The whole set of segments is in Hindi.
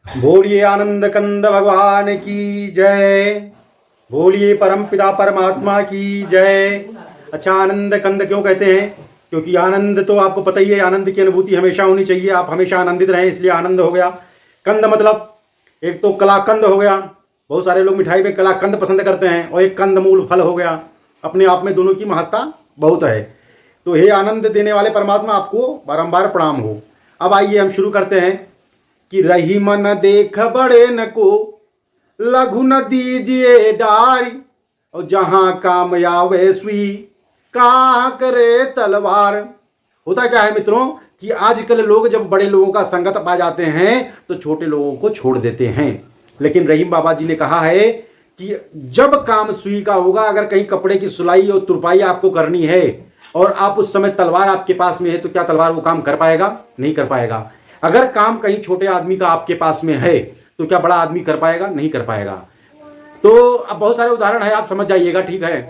बोलिए आनंद कंद भगवान की जय। बोलिए परम पिता परमात्मा की जय। अच्छा, आनंद कंद क्यों कहते हैं? क्योंकि आनंद तो आपको पता ही है, आनंद की अनुभूति हमेशा होनी चाहिए, आप हमेशा आनंदित रहें, इसलिए आनंद हो गया। कंद मतलब एक तो कलाकंद हो गया, बहुत सारे लोग मिठाई में कलाकंद पसंद करते हैं, और एक कंदमूल फल हो गया। अपने आप में दोनों की महत्ता बहुत है। तो हे आनंद देने वाले परमात्मा, आपको बारंबार प्रणाम हो। अब आइए हम शुरू करते हैं कि रही मन देख बड़े न को, लघु न दीजिए डारी, और जहां काम आवे सुई, कहां करे तलवार। होता क्या है मित्रों कि आजकल लोग जब बड़े लोगों का संगत पा जाते हैं तो छोटे लोगों को छोड़ देते हैं। लेकिन रहीम बाबा जी ने कहा है कि जब काम सुई का होगा, अगर कहीं कपड़े की सुलाई और तुरपाई आपको करनी है और आप उस समय तलवार आपके पास में है, तो क्या तलवार वो काम कर पाएगा? नहीं कर पाएगा। अगर काम कहीं छोटे आदमी का आपके पास में है तो क्या बड़ा आदमी कर पाएगा? नहीं कर पाएगा। तो अब बहुत सारे उदाहरण है, आप समझ जाइएगा, ठीक है।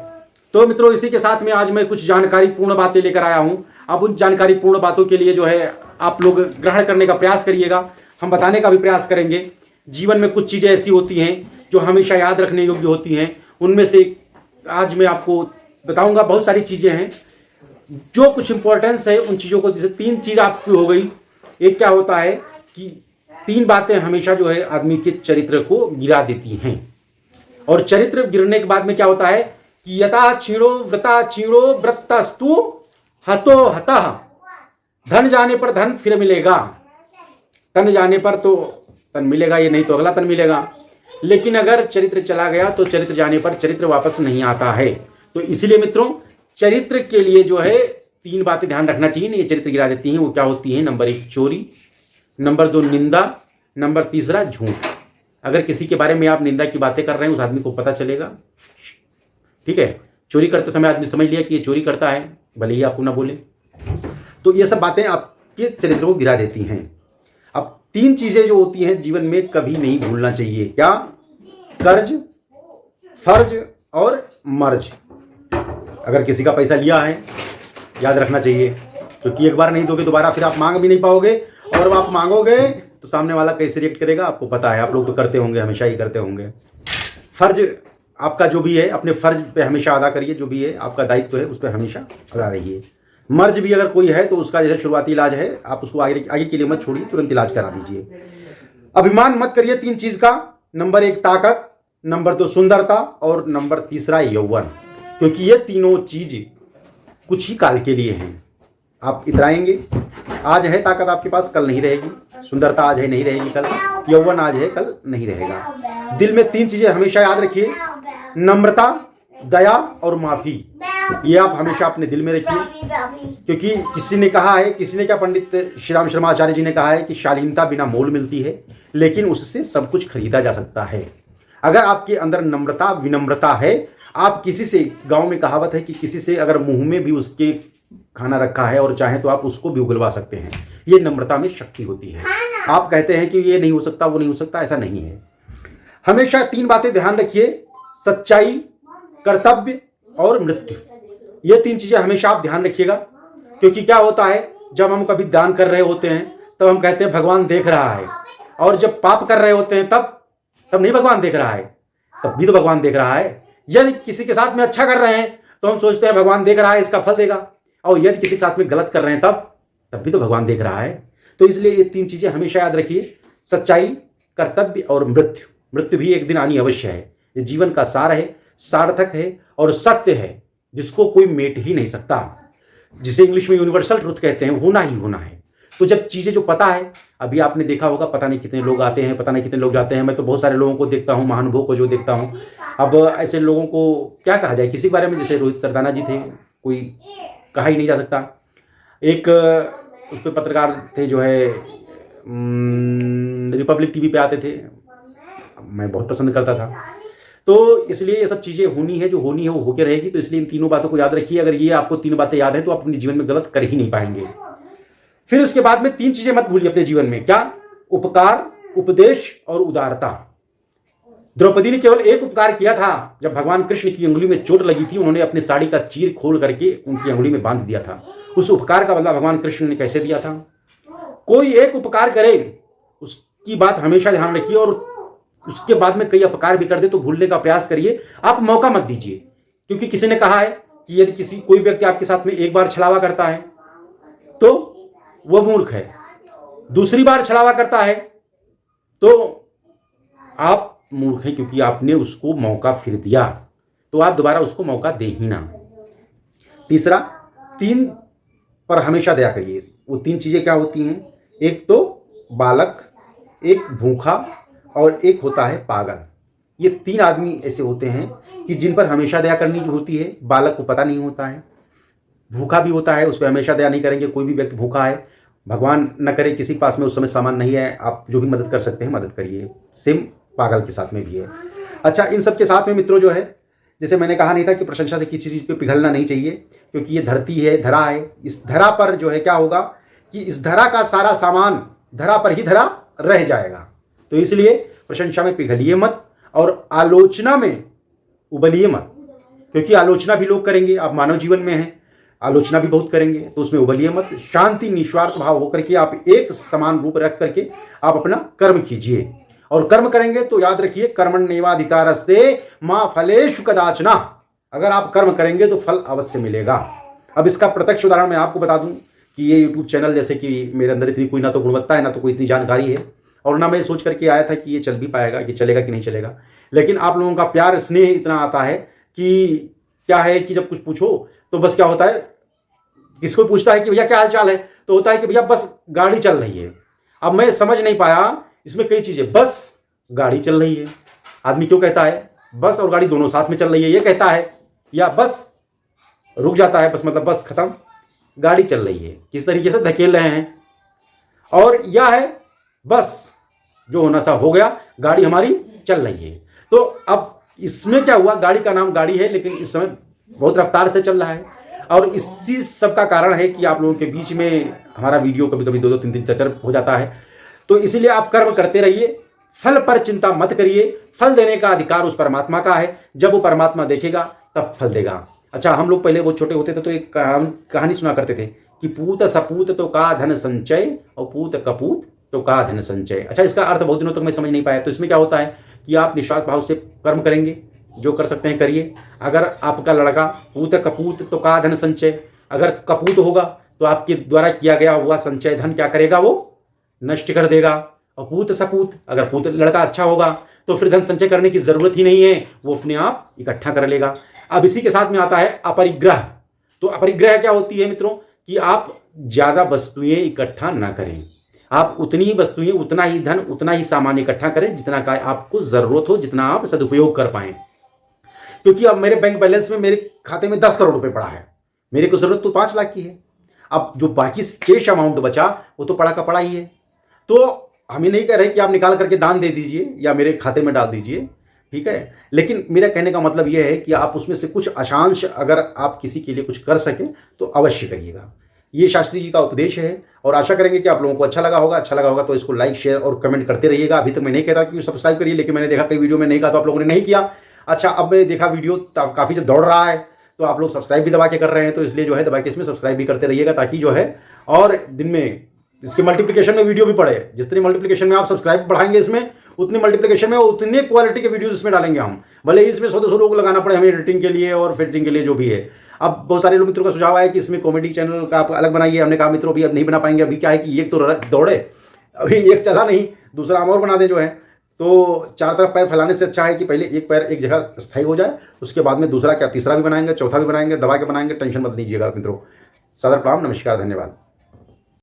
तो मित्रों, इसी के साथ में आज मैं कुछ जानकारी पूर्ण बातें लेकर आया हूं। अब उन जानकारी पूर्ण बातों के लिए जो है आप लोग ग्रहण करने का प्रयास करिएगा, हम बताने का भी प्रयास करेंगे। जीवन में कुछ चीजें ऐसी होती हैं जो हमेशा याद रखने योग्य होती हैं, उनमें से आज मैं आपको बताऊंगा। बहुत सारी चीजें हैं जो कुछ इंपॉर्टेंस है उन चीजों को, जैसे 3 चीज आपकी हो गई। एक क्या होता है कि 3 बातें हमेशा जो है आदमी के चरित्र को गिरा देती हैं, और चरित्र गिरने के बाद में क्या होता है कि यथा क्षीणो व्रता क्षीणो व्रतस्तु हतो हतः। धन जाने पर धन फिर मिलेगा, तन जाने पर तो तन मिलेगा, ये नहीं तो अगला तन मिलेगा। लेकिन अगर चरित्र चला गया तो चरित्र जाने पर चरित्र वापस नहीं आता है। तो इसलिए मित्रों, चरित्र के लिए जो है 3 बातें ध्यान रखना चाहिए, ये चरित्र गिरा देती हैं। वो क्या होती हैं? नंबर 1 चोरी, नंबर 2 निंदा, नंबर 3 झूठ। अगर किसी के बारे में आप निंदा की बातें कर रहे हैं, उस आदमी को पता चलेगा, ठीक है। चोरी करते समय आदमी समझ लिया कि ये चोरी करता है, भले ही आपको ना बोले। तो ये सब बातें आपके चरित्र को गिरा देती हैं। अब 3 चीजें जो होती हैं जीवन में कभी नहीं भूलना चाहिए। क्या? कर्ज, फर्ज और मर्ज। अगर किसी का पैसा लिया है, याद रखना चाहिए, क्योंकि एक बार नहीं दोगे दोबारा फिर आप मांग भी नहीं पाओगे, और आप मांगोगे तो सामने वाला कैसे रिएक्ट करेगा आपको पता है। आप लोग तो करते होंगे, हमेशा ही करते होंगे। फर्ज आपका जो भी है, अपने फर्ज पे हमेशा अदा करिए, जो भी है आपका दायित्व है उस पर हमेशा अदा रहिए। मर्ज भी अगर कोई है तो उसका जैसे शुरुआती इलाज है, आप उसको आगे के लिए मत छोड़िए, तुरंत इलाज करा दीजिए। अभिमान मत करिए 3 चीज का। नंबर 1 ताकत, नंबर 2 सुंदरता, और नंबर 3 यौवन। क्योंकि ये तीनों चीज कुछ ही काल के लिए हैं। आप इतराएंगे, आज है ताकत आपके पास, कल नहीं रहेगी। सुंदरता आज है, नहीं रहेगी कल। यौवन आज है, कल नहीं रहेगा। दिल में 3 चीजें हमेशा याद रखिए, नम्रता, दया और माफी। ये आप हमेशा अपने दिल में रखिए। क्योंकि किसी ने कहा है, किसी ने क्या, पंडित श्री राम शर्माचार्य जी ने कहा है कि शालीनता बिना मोल मिलती है, लेकिन उससे सब कुछ खरीदा जा सकता है। अगर आपके अंदर नम्रता, विनम्रता है, आप किसी से, गांव में कहावत है कि किसी से अगर मुंह में भी उसके खाना रखा है और चाहे तो आप उसको भी उगलवा सकते हैं। ये नम्रता में शक्ति होती है। आप कहते हैं कि ये नहीं हो सकता, वो नहीं हो सकता, ऐसा नहीं है। हमेशा 3 बातें ध्यान रखिए, सच्चाई, कर्तव्य और मृत्यु। ये 3 चीजें हमेशा आप ध्यान रखिएगा। क्योंकि क्या होता है, जब हम कभी दान कर रहे होते हैं तब हम कहते हैं भगवान देख रहा है, और जब पाप कर रहे होते हैं तब नहीं भगवान देख रहा है, तब भी तो भगवान देख रहा है। यदि किसी के साथ में अच्छा कर रहे हैं तो हम सोचते हैं भगवान देख रहा है, इसका फल देगा, और यदि किसी के साथ में गलत कर रहे हैं तब भी तो भगवान देख रहा है। तो इसलिए ये 3 चीजें हमेशा याद रखिए, सच्चाई, कर्तव्य और मृत्यु। मृत्यु भी एक दिन आनी अवश्य है। ये जीवन का सार है, सार्थक है और सत्य है, जिसको कोई मेट ही नहीं सकता, जिसे इंग्लिश में यूनिवर्सल ट्रुथ कहते हैं, होना ही होना है। तो जब चीजें जो पता है, अभी आपने देखा होगा, पता नहीं कितने लोग आते हैं, पता नहीं कितने लोग जाते हैं। मैं तो बहुत सारे लोगों को देखता हूँ, महानुभव को जो देखता हूँ। अब ऐसे लोगों को क्या कहा जाए, किसी के बारे में, जैसे रोहित सरदाना जी थे, कोई कहा ही नहीं जा सकता। एक उस पर पत्रकार थे जो है, रिपब्लिक टीवी पे आते थे, मैं बहुत पसंद करता था। तो इसलिए ये सब चीजें होनी है, जो होनी है वो होके रहेगी। तो इसलिए इन 3 बातों को याद रखिए। अगर ये आपको 3 बातें याद है तो आप अपने जीवन में गलत कर ही नहीं पाएंगे। फिर उसके बाद में 3 चीजें मत भूलिए अपने जीवन में। क्या? उपकार, उपदेश और उदारता। द्रौपदी ने केवल एक उपकार किया था, जब भगवान कृष्ण की अंगुली में चोट लगी थी, उन्होंने अपनी साड़ी का चीर खोल करके उनकी अंगुली में बांध दिया था। उस उपकार का बदला भगवान कृष्ण ने कैसे दिया था? कोई एक उपकार करे, उस की बात हमेशा ध्यान रखिए, और उसके बाद में कई अपकार भी कर दे तो भूलने का प्रयास करिए, आप मौका मत दीजिए। क्योंकि किसी ने कहा है कि यदि कोई व्यक्ति आपके साथ में एक बार छलावा करता है तो वह मूर्ख है, दूसरी बार छलावा करता है तो आप मूर्ख हैं, क्योंकि आपने उसको मौका फिर दिया, तो आप दोबारा उसको मौका दे ही ना। तीसरा, 3 पर हमेशा दया करिए। वो 3 चीजें क्या होती हैं? एक तो बालक, एक भूखा और एक होता है पागल। ये 3 आदमी ऐसे होते हैं कि जिन पर हमेशा दया करनी होती है। बालक को पता नहीं होता है, भूखा भी होता है, उस पर हमेशा दया नहीं करेंगे। कोई भी व्यक्ति भूखा है, भगवान न करे किसी पास में उस समय सामान नहीं है, आप जो भी मदद कर सकते हैं मदद करिए। सेम पागल के साथ में भी है। अच्छा, इन सब के साथ में मित्रों जो है, जैसे मैंने कहा नहीं था कि प्रशंसा से किसी चीज़ पे पिघलना नहीं चाहिए, क्योंकि ये धरती है, धरा है। इस धरा पर जो है क्या होगा कि इस धरा का सारा सामान धरा पर ही धरा रह जाएगा। तो इसलिए प्रशंसा में पिघलिए मत और आलोचना में उबलिए मत, क्योंकि आलोचना भी लोग करेंगे। आप मानव जीवन में हैं, आलोचना भी बहुत करेंगे, तो उसमें उबलिए मत। शांति निस्वार्थ भाव होकर के आप एक समान रूप रख करके आप अपना कर्म कीजिए, और कर्म करेंगे तो याद रखिए, कर्मण्येवाधिकारस्ते मा फलेषु कदाचन। अगर आप कर्म करेंगे तो फल अवश्य मिलेगा। अब इसका प्रत्यक्ष उदाहरण मैं आपको बता दूं कि ये यूट्यूब चैनल, जैसे कि मेरे अंदर इतनी कोई ना तो गुणवत्ता है, ना तो कोई इतनी जानकारी है, और ना मैं सोच करके आया था कि ये चल भी पाएगा, कि चलेगा कि नहीं चलेगा। लेकिन आप लोगों का प्यार स्नेह इतना आता है कि क्या है कि जब कुछ पूछो तो बस क्या होता है, किसको पूछता है कि भैया क्या हाल चाल है, तो होता है कि भैया बस गाड़ी चल रही है। अब मैं समझ नहीं पाया इसमें कई चीजें, बस गाड़ी चल रही है, आदमी क्यों कहता है बस और गाड़ी दोनों साथ में चल रही है, ये कहता है, या बस रुक जाता है, बस मतलब बस खत्म, गाड़ी चल रही है, किस तरीके से धकेल रहे हैं। और यह है बस जो होना था हो गया, गाड़ी हमारी चल रही है। तो अब इसमें क्या हुआ, गाड़ी का नाम गाड़ी है, लेकिन इस समय बहुत रफ्तार से चल रहा है। और इसी सब का कारण है कि आप लोगों के बीच में हमारा वीडियो कभी कभी 2-2, 3-3, 4-4 हो जाता है। तो इसीलिए आप कर्म करते रहिए, फल पर चिंता मत करिए। फल देने का अधिकार उस परमात्मा का है, जब वो परमात्मा देखेगा तब फल देगा। अच्छा, हम लोग पहले बहुत छोटे होते थे तो एक कहानी सुना करते थे कि पूत सपूत तो का धन संचय और पूत कपूत तो का धन संचय। अच्छा, इसका अर्थ बहुत दिनों तक मैं समझ नहीं पाया। तो इसमें क्या होता है कि आप निस्वार्थ भाव से कर्म करेंगे, जो कर सकते हैं करिए। अगर आपका लड़का पूत कपूत तो का धन संचय, अगर कपूत होगा तो आपके द्वारा किया गया हुआ संचय धन क्या करेगा, वो नष्ट कर देगा। और पूत सपूत, अगर पूत लड़का अच्छा होगा तो फिर धन संचय करने की जरूरत ही नहीं है, वो अपने आप इकट्ठा कर लेगा। अब इसी के साथ में आता है अपरिग्रह। तो अपरिग्रह क्या होती है मित्रों कि आप ज्यादा वस्तुएं इकट्ठा ना करें, आप उतनी ही वस्तुएं, उतना ही धन, उतना ही सामान इकट्ठा करें जितना का आपको जरूरत हो, जितना आप सदुपयोग कर पाए। क्योंकि अब मेरे बैंक बैलेंस में, मेरे खाते में 10 करोड़ रुपए पड़ा है, मेरे को जरूरत तो 5 लाख की है। अब जो बाकी शेष अमाउंट बचा वो तो पड़ा का पड़ा ही है। तो हम ये नहीं कह रहे कि आप निकाल करके दान दे दीजिए या मेरे खाते में डाल दीजिए, ठीक है, लेकिन मेरा कहने का मतलब यह है कि आप उसमें से कुछ अशांश अगर आप किसी के लिए कुछ कर सकें तो अवश्य करिएगा। ये शास्त्री जी का उपदेश है, और आशा करेंगे कि आप लोगों को अच्छा लगा होगा। तो इसको लाइक, शेयर और कमेंट करते रहिएगा। अभी तक मैं नहीं कह रहा कि सब्सक्राइब करिए, लेकिन मैंने देखा कई वीडियो में नहीं कहा तो आप लोगों ने नहीं किया। अच्छा, अब मैं देखा वीडियो काफ़ी जब दौड़ रहा है तो आप लोग सब्सक्राइब भी दबा के कर रहे हैं, तो इसलिए जो है दबा के इसमें सब्सक्राइब भी करते रहिएगा, ताकि जो है और दिन में इसके मल्टीप्लिकेशन में वीडियो भी पड़े। जितनी मल्टीप्लिकेशन में आप सब्सक्राइब बढ़ाएंगे इसमें, उतनी मल्टीप्लिकेशन में उतने क्वालिटी के वीडियोस इसमें डालेंगे हम, भले ही इसमें 100-200 लोग लगाना पड़े हमें एडिटिंग के लिए और फिटिंग के लिए, जो भी है। अब बहुत सारे लोग मित्रों का सुझाव है कि इसमें कॉमेडी चैनल का आप अलग बनाइए। हमने कहा मित्रों भी अब नहीं बना पाएंगे, अभी क्या है कि एक तो दौड़े, अभी एक चला नहीं, दूसरा हम और बना दें जो है। तो चार तरफ पैर फैलाने से अच्छा है कि पहले एक पैर एक जगह स्थायी हो जाए, उसके बाद में दूसरा क्या तीसरा भी बनाएंगे, चौथा भी बनाएंगे, दबा के बनाएंगे। टेंशन मत लीजिएगा मित्रों। सादर प्रणाम, नमस्कार, धन्यवाद।